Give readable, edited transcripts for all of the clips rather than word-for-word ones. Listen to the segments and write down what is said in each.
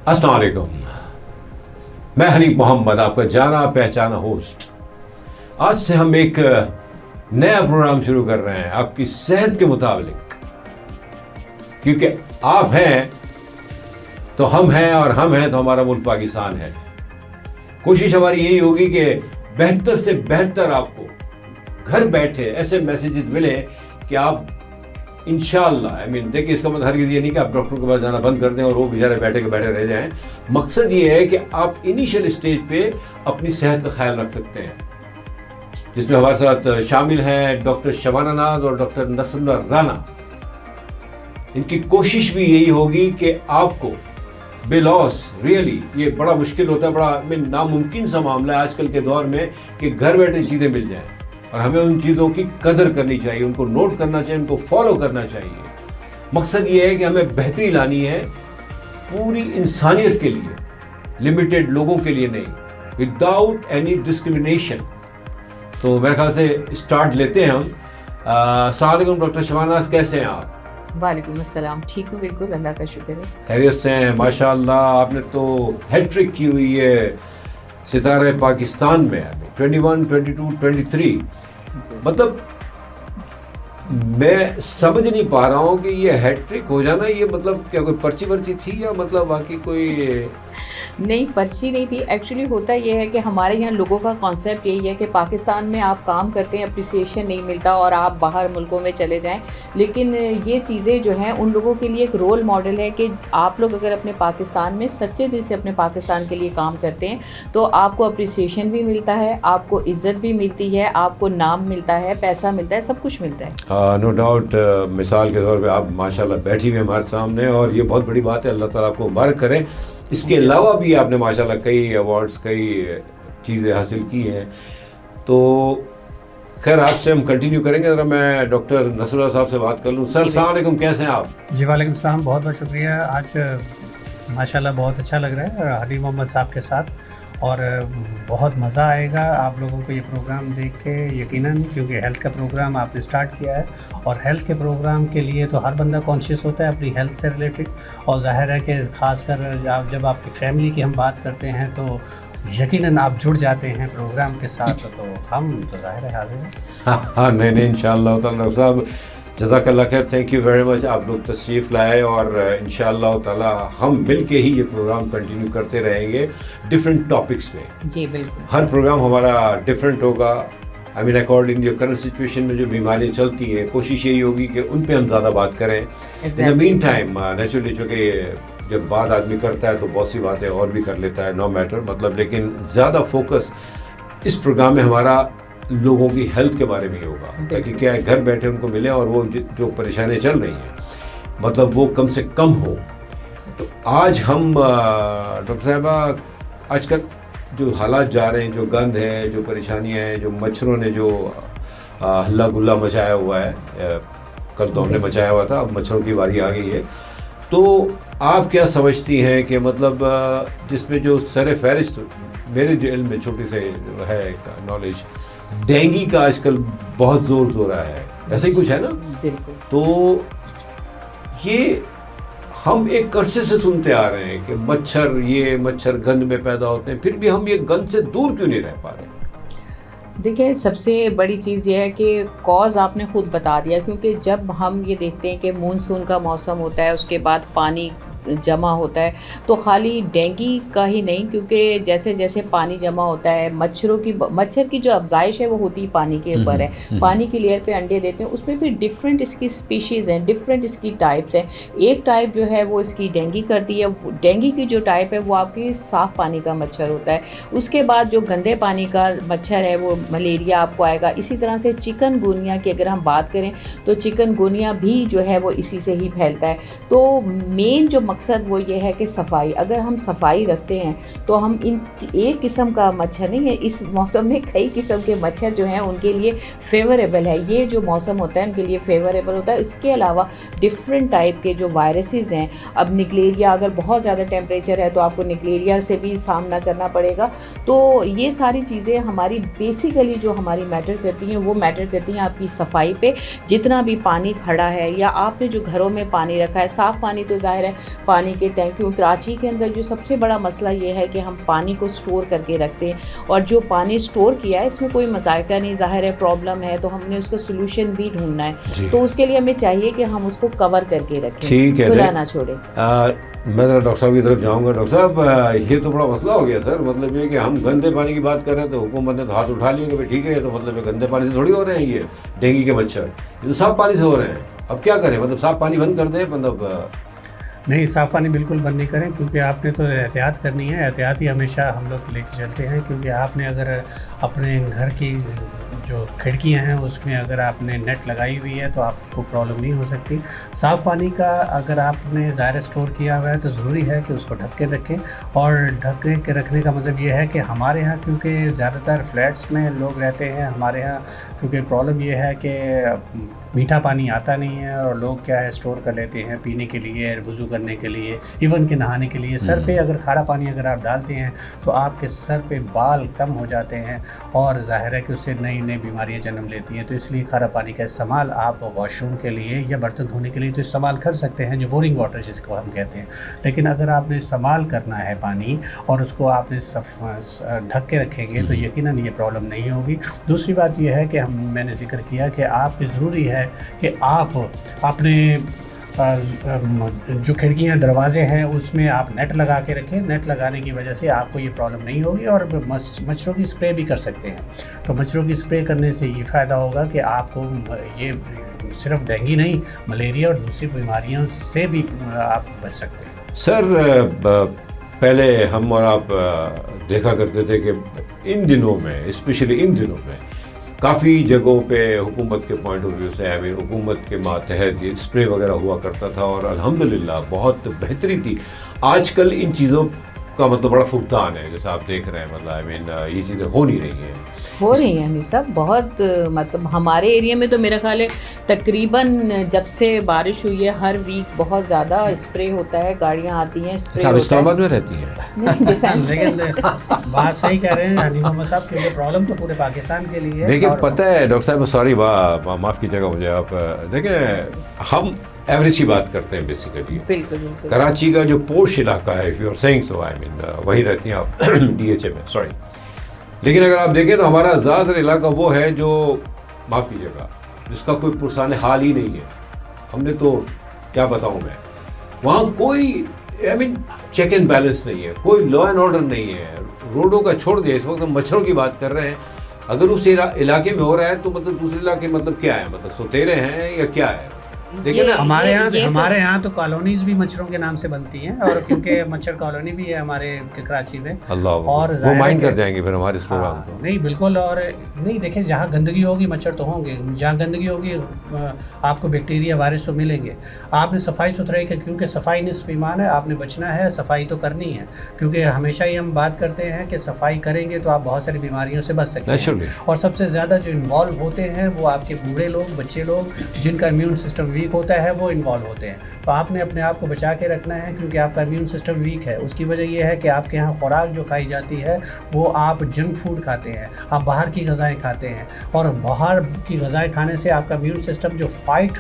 अस्सलाम वालेकुम। मैं हनीफ मोहम्मद, आपका जाना पहचाना होस्ट। आज से हम एक नया प्रोग्राम शुरू कर रहे हैं आपकी सेहत के मुताबिक, क्योंकि आप हैं तो हम हैं और हम हैं तो हमारा मुल्क पाकिस्तान है। कोशिश हमारी यही होगी कि बेहतर से बेहतर आपको घर बैठे ऐसे मैसेजेस मिले कि आप इंशाअल्लाह, देखिए इसका मतलब हरगिज़ ये नहीं कि आप डॉक्टर के पास जाना बंद कर दें और वो बेचारे बैठे के बैठे रह जाएं। मकसद ये है कि आप इनिशियल स्टेज पे अपनी सेहत का ख्याल रख सकते हैं, जिसमें हमारे साथ शामिल हैं डॉक्टर शबाना नाज और डॉक्टर नसरुल्लाह राना। इनकी कोशिश भी यही होगी कि आपको बेलॉस, रियली ये बड़ा मुश्किल होता है, बड़ा नामुमकिन सा मामला है आजकल के दौर में कि घर बैठे चीज़ें मिल जाएं, और हमें उन चीज़ों की कदर करनी चाहिए, उनको नोट करना चाहिए, उनको फॉलो करना चाहिए। मकसद ये है कि हमें बेहतरी लानी है पूरी इंसानियत के लिए, लिमिटेड लोगों के लिए नहीं, विदाउट एनी डिस्क्रिमिनेशन। तो मेरे ख्याल से स्टार्ट लेते हैं हम। अस्सलाम वालेकुम डॉक्टर शबाना नाज, कैसे हैं आप? वालेकुम अस्सलाम, ठीक हूँ बिल्कुल, अल्लाह का शुक्र है। खैरियत से हैं? माशाअल्लाह, आपने तो हैट्रिक की हुई है सितारे पाकिस्तान में अभी 21, 22, 23। मतलब मैं समझ नहीं पा रहा हूँ कि ये हैट्रिक हो जाना, ये मतलब क्या कोई पर्ची वर्ची थी या मतलब बाकी कोई? नहीं, पर्ची नहीं थी। एक्चुअली होता ये है कि हमारे यहाँ लोगों का कॉन्सेप्ट यही है कि पाकिस्तान में आप काम करते हैं, अप्रिसिएशन नहीं मिलता और आप बाहर मुल्कों में चले जाएं। लेकिन ये चीज़ें जो हैं उन लोगों के लिए एक रोल मॉडल है कि आप लोग अगर अपने पाकिस्तान में सच्चे दिल से अपने पाकिस्तान के लिए काम करते हैं तो आपको अप्रिसिएशन भी मिलता है, आपको इज़्ज़त भी मिलती है, आपको नाम मिलता है, पैसा मिलता है, सब कुछ मिलता है। No doubt. मिसाल के तौर पे आप माशाल्लाह बैठी हुई हमारे सामने, और ये बहुत बड़ी बात है, अल्लाह ताला आपको मुबारक करें। इसके अलावा भी आपने माशाल्लाह कई अवार्ड्स, कई चीज़ें हासिल की हैं। तो खैर आपसे हम कंटिन्यू करेंगे। ज़रा मैं डॉक्टर नसरुल्लाह साहब से बात कर लूँ। सर अस्सलाम वालेकुम, कैसे हैं आप? जी वालेकुम सलाम, बहुत बहुत शुक्रिया। आज माशाल्लाह बहुत अच्छा लग रहा है हनीफ मोहम्मद साहब के साथ, और बहुत मज़ा आएगा आप लोगों को ये प्रोग्राम देख के यकीनन, क्योंकि हेल्थ का प्रोग्राम आपने स्टार्ट किया है और हेल्थ के प्रोग्राम के लिए तो हर बंदा कॉन्शियस होता है अपनी हेल्थ से रिलेटेड, और ज़ाहिर है कि ख़ासकर जब आपकी फैमिली की हम बात करते हैं तो यकीनन आप जुड़ जाते हैं प्रोग्राम के साथ, तो हम तो ज़ाहिर है हाजिर हैं। हाँ, नहीं इंशाअल्लाह ताला। डॉक्टर साहब जज़ाकल्लाह खैर, थैंक यू वेरी मच, आप लोग तशरीफ़ लाए, और इंशाअल्लाह ताला हम मिल के ही ये प्रोग्राम कंटिन्यू करते रहेंगे डिफरेंट टॉपिक्स पे। जी बिल्कुल, हर प्रोग्राम हमारा डिफरेंट होगा। अकॉर्डिंग जो करंट सिचुएशन में जो बीमारियाँ चलती हैं, कोशिश यही होगी कि उन पे हम ज़्यादा बात करें। In the mean time naturally, चूँकि जब बात आदमी करता है तो बहुत सी बातें और भी कर लेता है, नो मैटर, मतलब, लेकिन ज़्यादा फोकस इस प्रोग्राम में हमारा लोगों की हेल्थ के बारे में ही होगा, ताकि क्या है, घर बैठे उनको मिले और वो जो परेशानियाँ चल रही हैं मतलब वो कम से कम हो। तो आज हम डॉक्टर साहबा, आजकल जो हालात जा रहे हैं, जो गंद है, जो परेशानियाँ हैं, जो मच्छरों ने जो हल्ला गुल्ला मचाया हुआ है, कल तो हमने मचाया हुआ था, अब मच्छरों की बारी आ गई है। तो आप क्या समझती हैं कि मतलब जिसमें जो सर फहरिस्त मेरे जो इल्म में छोटी से है नॉलेज, डेंगू का आजकल बहुत जोर आ है, ऐसा ही कुछ है ना? बिल्कुल। तो ये हम एक अरसे से सुनते आ रहे हैं कि मच्छर गंद में पैदा होते हैं, फिर भी हम ये गंद से दूर क्यों नहीं रह पा रहे? देखिए, सबसे बड़ी चीज़ ये है कि कॉज़ आपने खुद बता दिया, क्योंकि जब हम ये देखते हैं कि मानसून का मौसम होता है, उसके बाद पानी जमा होता है, तो खाली डेंगू का ही नहीं, क्योंकि जैसे जैसे पानी जमा होता है, मच्छर की जो अफजाइश है वो होती है पानी के ऊपर है, पानी की लेयर पे अंडे देते हैं, उसमें भी डिफरेंट इसकी स्पीशीज़ हैं, डिफरेंट इसकी टाइप्स हैं। एक टाइप जो है वो इसकी डेंगू करती है। डेंगू की जो टाइप है वो आपकी साफ़ पानी का मच्छर होता है। उसके बाद जो गंदे पानी का मच्छर है वो मलेरिया आपको आएगा। इसी तरह से चिकनगुनिया की अगर हम बात करें तो चिकनगुनिया भी जो है वो इसी से ही फैलता है। तो मेन जो मकसद वो ये है कि सफाई, अगर हम सफाई रखते हैं तो हम इन एक किस्म का मच्छर नहीं है, इस मौसम में कई किस्म के मच्छर जो हैं उनके लिए फेवरेबल है। ये जो मौसम होता है उनके लिए फेवरेबल होता है। इसके अलावा डिफरेंट टाइप के जो वायरसेस हैं, अब निकलेरिया, अगर बहुत ज़्यादा टेम्परेचर है तो आपको निकलेरिया से भी सामना करना पड़ेगा। तो ये सारी चीज़ें हमारी बेसिकली जो हमारी मैटर करती हैं वो मैटर करती हैं आपकी सफाई पे। जितना भी पानी खड़ा है या आपने जो घरों में पानी रखा है, साफ़ पानी तो ज़ाहिर है पानी के टैंक, क्योंकि कराची के अंदर जो सबसे बड़ा मसला ये है कि हम पानी को स्टोर करके रखते हैं, और जो पानी स्टोर किया है इसमें कोई मजायका नहीं, ज़ाहिर है प्रॉब्लम है, तो हमने उसका सोल्यूशन भी ढूंढना है, तो उसके लिए हमें चाहिए कि हम उसको कवर करके रखें, ठीक है, खुला ना छोड़े। मैं ज़रा डॉक्टर साहब की तरफ जाऊंगा। डॉक्टर साहब, ये तो बड़ा मसला हो गया सर, मतलब ये कि हम गंदे पानी की बात कर रहे हैं तो हुकूमत ने तो हाथ उठा लिया कि भाई ठीक है, तो मतलब ये गंदे पानी से थोड़ी हो रहे हैं, ये डेंगू के मच्छर, ये तो साफ पानी से हो रहे हैं। अब क्या करें, मतलब साफ पानी बंद कर दें? मतलब नहीं, साफ़ पानी बिल्कुल बंद नहीं करें, क्योंकि आपने तो एहतियात करनी है। एहतियात ही हमेशा हम लोग लेके चलते हैं, क्योंकि आपने अगर अपने घर की जो खिड़कियां हैं उसमें अगर आपने नेट लगाई हुई है तो आपको प्रॉब्लम नहीं हो सकती। साफ़ पानी का अगर आपने ज़ाहिर स्टोर किया हुआ है तो ज़रूरी है कि उसको ढक के रखें, और ढक के रखने का मतलब ये है कि हमारे यहाँ क्योंकि ज़्यादातर फ्लैट्स में लोग रहते हैं, हमारे यहाँ क्योंकि प्रॉब्लम ये है कि मीठा पानी आता नहीं है, और लोग क्या है स्टोर कर लेते हैं पीने के लिए, वज़ू करने के लिए, इवन के नहाने के लिए। सर पे अगर खारा पानी अगर आप डालते हैं तो आपके सर पे बाल कम हो जाते हैं, और ज़ाहिर है कि उससे नई नई बीमारियां जन्म लेती हैं। तो इसलिए खारा पानी का इस्तेमाल आप वॉशरूम के लिए या बर्तन धोने के लिए तो इस्तेमाल कर सकते हैं, जो बोरिंग वाटर जिसको हम कहते हैं। लेकिन अगर आपने इस्तेमाल करना है पानी और उसको आपने ढक के रखेंगे तो यकीनन ये प्रॉब्लम नहीं होगी। दूसरी बात यह है कि मैंने जिक्र किया कि आपकी ज़रूरी है कि आप अपने जो खिड़कियां दरवाजे हैं उसमें आप नेट लगा के रखें। नेट लगाने की वजह से आपको ये प्रॉब्लम नहीं होगी, और मच्छरों की स्प्रे भी कर सकते हैं। तो मच्छरों की स्प्रे करने से ये फ़ायदा होगा कि आपको ये सिर्फ डेंगू नहीं, मलेरिया और दूसरी बीमारियों से भी आप बच सकते हैं। सर, पहले हम और आप देखा करते थे कि इन दिनों में, स्पेशली इन दिनों में काफ़ी जगहों पे हुकूमत के पॉइंट ऑफ व्यू से, हुकूमत के मातहत ये स्प्रे वगैरह हुआ करता था, और अल्हम्दुलिल्लाह बहुत बेहतरी थी। आजकल इन चीज़ों का मतलब बड़ा फुकदान है, जैसा आप देख रहे हैं, मतलब ये चीज़ें हो नहीं रही हैं। हो रही हैं हनीफ साहब, बहुत मतलब हमारे एरिया में तो मेरा ख्याल है तकरीबन जब से बारिश हुई है हर वीक बहुत ज़्यादा स्प्रे होता है, गाड़ियाँ आती हैं, स्प्रे होता है। इस्लामाबाद में रहती हैं? नहीं, डिफेंस लेकिन बात सही कह रहे हैं हनीफ मोहम्मद साहब, क्योंकि प्रॉब्लम तो पूरे पाकिस्तान के लिए है। देखिए, पता है डॉक्टर साहब, सॉरी माफ़ कीजिएगा मुझे, आप देखें, हम एवरेज की बात करते हैं बेसिकली। बिल्कुल बिल्कुल। कराची का जो पोश इलाका है, if you are saying so, वहीं रहती हैं आप DHA में, सॉरी। लेकिन अगर आप देखें तो हमारा ज़्यादातर इलाका वो है जो, माफ़ कीजिएगा, जिसका कोई पुरसाने हाल ही नहीं है। हमने तो क्या बताऊँ मैं, वहाँ कोई चेक एंड बैलेंस नहीं है, कोई लॉ एंड ऑर्डर नहीं है। रोडों का छोड़ दिया, इस वक्त हम मच्छरों की बात कर रहे हैं। अगर उस इलाके में हो रहा है तो मतलब दूसरे इलाके मतलब क्या है, मतलब सोतेरे हैं या क्या है? देखिए ना, हमारे यहाँ तो कॉलोनीज भी मच्छरों के नाम से बनती हैं, और क्योंकि मच्छर कॉलोनी भी है हमारे कराची में, अल्लाह, और वो माइंड कर जाएंगे फिर हमारे इस प्रोग्राम को। नहीं बिल्कुल, और नहीं देखिए, जहाँ गंदगी होगी मच्छर तो होंगे, जहाँ गंदगी होगी आपको बैक्टीरिया वायरस तो मिलेंगे। आपने सफाई सुथराई का, क्योंकि सफाई निस्फ ईमान है, आपने बचना है, सफाई तो करनी है, क्योंकि हमेशा ही हम बात करते हैं कि सफाई करेंगे तो आप बहुत सारी बीमारियों से बच सकते हैं। और सबसे ज़्यादा जो इन्वॉल्व होते हैं वो आपके बूढ़े लोग, बच्चे लोग, जिनका इम्यून सिस्टम वीक होता है, वो इन्वॉल्व होते हैं। तो आपने अपने आप को बचा के रखना है, क्योंकि आपका इम्यून सिस्टम वीक है। उसकी वजह यह है कि आपके यहाँ खुराक जो खाई जाती है वो आप जंक फूड खाते हैं, आप बाहर की ग़िज़ाएँ खाते हैं, और बाहर की ग़िज़ाएँ खाने से आपका इम्यून सिस्टम जो फाइट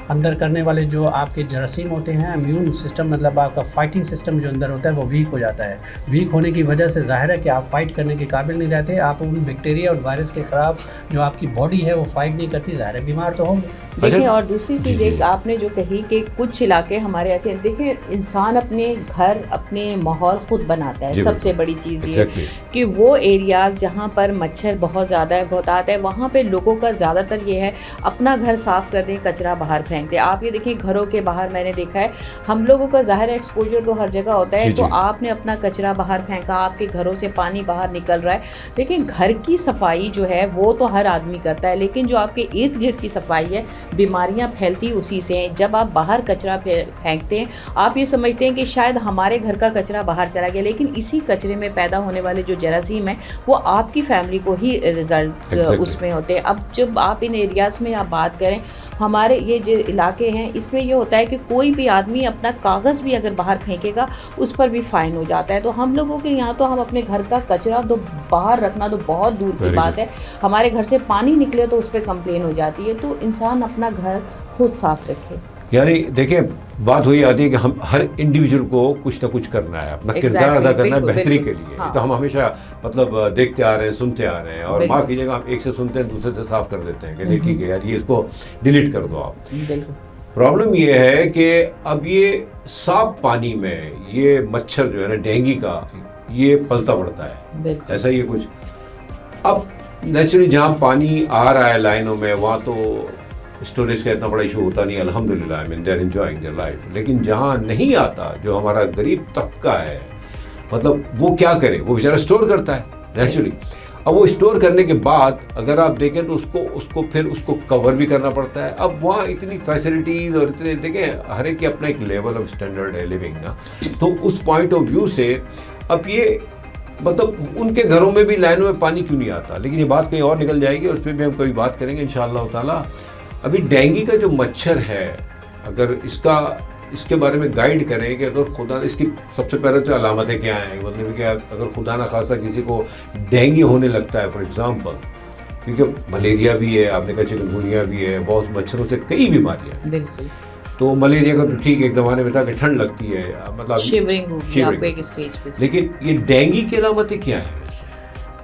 अंदर करने वाले जो आपके जरासीम होते हैं, इम्यून सिस्टम मतलब आपका फाइटिंग सिस्टम जो अंदर होता है वो वीक हो जाता है। वीक होने की वजह से ज़ाहिर है कि आप फाइट करने के काबिल नहीं रहते, आप उन बैक्टीरिया और वायरस के ख़िलाफ़ जो आपकी बॉडी है वो फाइट नहीं करती, ज़ाहिर है बीमार तो होंगे। देखिए, और दूसरी चीज़ एक आपने जो कही कि कुछ इलाके हमारे ऐसे हैं, देखिए इंसान अपने घर, अपने माहौल खुद बनाता है। सबसे बड़ी चीज़ ये कि वो एरियाज़ जहाँ पर मच्छर बहुत ज़्यादा है, बहुत आता है, वहाँ पे लोगों का ज़्यादातर ये है अपना घर साफ़ कर दें, कचरा बाहर फेंक दें। आप ये देखें, घरों के बाहर मैंने देखा है, हम लोगों का ज़ाहिर एक्सपोजर तो हर जगह होता है, तो आपने अपना कचरा बाहर फेंका, आपके घरों से पानी बाहर निकल रहा है। देखिए, घर की सफाई जो है वो तो हर आदमी करता है, लेकिन जो आपके इर्द गिर्द की सफाई है, बीमारियां फैलती उसी से हैं। जब आप बाहर कचरा फेंकते हैं, आप ये समझते हैं कि शायद हमारे घर का कचरा बाहर चला गया, लेकिन इसी कचरे में पैदा होने वाले जो जरासीम हैं वो आपकी फैमिली को ही रिजल्ट उसमें होते हैं। अब जब आप इन एरियाज़ में आप बात करें, हमारे ये जो इलाके हैं इसमें ये होता है कि कोई भी आदमी अपना कागज़ भी अगर बाहर फेंकेगा उस पर भी फ़ाइन हो जाता है। तो हम लोगों के यहाँ तो हम अपने घर का कचरा तो बाहर रखना तो बहुत दूर की बात है, हमारे घर से पानी निकले तो उस पर कंप्लेन हो जाती है। तो इंसान अपना घर खुद साफ रखे। यानी देखिए, बात वही आती है कि हम हर इंडिविजुअल को कुछ ना कुछ करना है, अपना किरदार अदा करना है बेहतरी के लिए। तो हम हमेशा मतलब देखते आ रहे हैं, सुनते आ रहे हैं, और माफ़ कीजिएगा हम एक से सुनते हैं दूसरे से साफ कर देते हैं कि नहीं ठीक है यार ये इसको डिलीट कर दो आप। प्रॉब्लम ये है कि अब ये साफ पानी में ये मच्छर जो है ना डेंगू का ये पलता बढ़ता है, ऐसा ही है कुछ। अब नेचुरली जहाँ पानी आ रहा है लाइनों में वहाँ तो स्टोरेज का इतना बड़ा इशू होता नहीं, अल्हम्दुलिल्लाह, I mean they are enjoying their life. लेकिन जहाँ नहीं आता, जो हमारा गरीब तबका है, मतलब वो क्या करे, वो बेचारा स्टोर करता है नेचुरली। अब वो स्टोर करने के बाद अगर आप देखें तो उसको फिर उसको कवर भी करना पड़ता है। अब वहाँ इतनी फैसिलिटीज़ और इतने देखें, हर एक की अपना एक लेवल ऑफ स्टैंडर्ड है लिविंग ना, तो उस पॉइंट ऑफ व्यू से अब ये मतलब उनके घरों में भी लाइनों में पानी क्यों नहीं आता। लेकिन ये बात कहीं और निकल जाएगी, उस पर भी हम कभी बात करेंगे इंशाअल्लाह ताला। अभी डेंगू का जो मच्छर है, अगर इसके बारे में गाइड करें कि अगर खुदा, इसकी सबसे पहले तो अलामतें क्या हैं, मतलब कि अगर खुदा ना खासा किसी को डेंगू होने लगता है फॉर एग्जांपल, क्योंकि मलेरिया भी है, आपने कहा चिकनगुनिया भी है, बहुत मच्छरों से कई बीमारियां हैं। बिल्कुल। तो मलेरिया का तो ठीक एक ज़माने में था कि ठंड लगती है, मतलब शिवरिंग एक स्टेज पे। लेकिन ये डेंगू की अलामतें क्या हैं?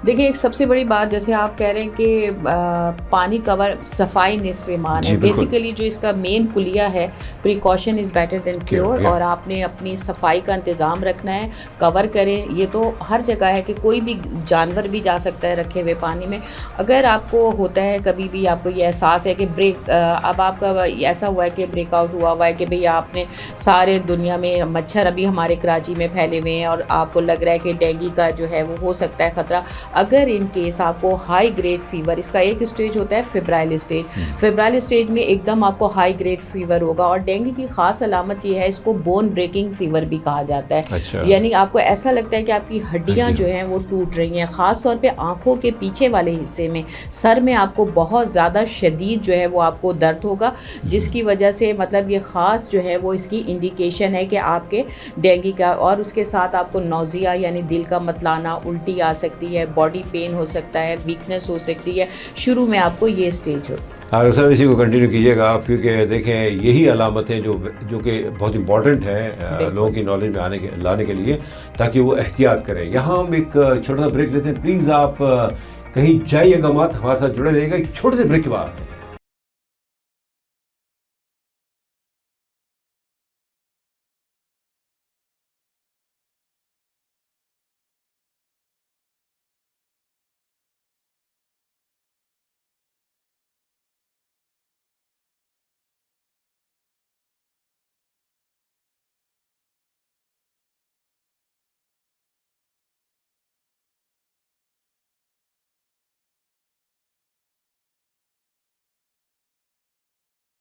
देखिए, एक सबसे बड़ी बात जैसे आप कह रहे हैं कि पानी कवर, सफाई निस्फ़ ईमान है। बेसिकली जो इसका मेन कुलिया है, precaution is better than cure, और आपने अपनी सफाई का इंतज़ाम रखना है, कवर करें। ये तो हर जगह है कि कोई भी जानवर भी जा सकता है रखे हुए पानी में। अगर आपको होता है कभी भी आपको ये एहसास है कि अब आपका ऐसा हुआ है कि ब्रेकआउट हुआ है कि भैया आपने सारे दुनिया में मच्छर अभी हमारे कराची में फैले हुए हैं और आपको लग रहा है कि डेंगू का जो है वो हो सकता है ख़तरा। अगर इन केस आपको हाई ग्रेड फीवर, इसका एक स्टेज होता है फेब्राइल स्टेज, फेब्राइल स्टेज में एकदम आपको हाई ग्रेड फीवर होगा। और डेंगू की ख़ास अलामत ये है, इसको बोन ब्रेकिंग फीवर भी कहा जाता है। अच्छा। यानी आपको ऐसा लगता है कि आपकी हड्डियां जो हैं वो टूट रही हैं, ख़ास तौर पे आँखों के पीछे वाले हिस्से में, सर में आपको बहुत ज़्यादा शदीद जो है वो आपको दर्द होगा, जिसकी वजह से मतलब ये ख़ास जो है वो इसकी इंडिकेशन है कि आपके डेंगू का। और उसके साथ आपको नौजिया यानी दिल का मतलाना, उल्टी आ सकती है, बॉडी पेन हो सकता है, वीकनेस हो सकती है। शुरू में आपको ये स्टेज हो। और सर इसी को कंटिन्यू कीजिएगा आप, क्योंकि देखें यही अलामतें जो कि बहुत इंपॉर्टेंट है लोगों की नॉलेज में लाने के लिए, ताकि वो एहतियात करें। यहाँ हम एक छोटा सा ब्रेक लेते हैं, प्लीज़ आप कहीं जाइएगा मत, हमारे साथ जुड़े रहिएगा। एक छोटे से ब्रेक के बाद